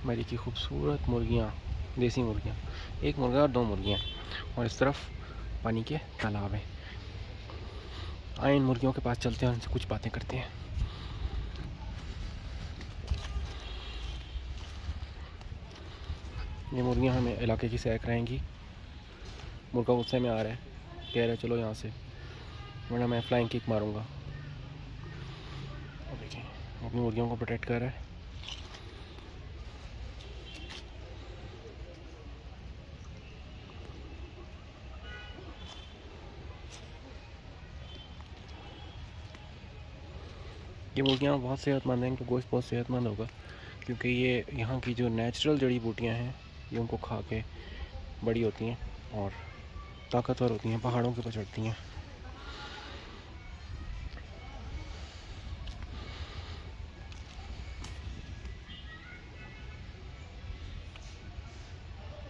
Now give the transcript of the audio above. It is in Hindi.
मेरी की खूबसूरत मुर्गियाँ, देसी मुर्गियाँ, एक मुर्गा और दो मुर्गियाँ। और इस तरफ पानी के तालाब है। आए इन मुर्गियों के पास चलते हैं, उनसे कुछ बातें करते हैं। ये मुर्गियाँ हमें इलाके की सैर कराएंगी। मुर्गा गुस्से में आ रहा है, कह रहा है चलो यहाँ से, वरना मैं फ्लाइंग किक मारूंगा। देखिए अपनी मुर्गियों को प्रोटेक्ट कर रहा है। ये मुर्गियाँ बहुत सेहतमंद हैं, इनका गोश्त बहुत सेहतमंद होगा, क्योंकि ये यहाँ की जो नेचुरल जड़ी बूटियाँ हैं ये उनको खा के बड़ी होती हैं और ताकतवर होती हैं, पहाड़ों के ऊपर चढ़ती हैं।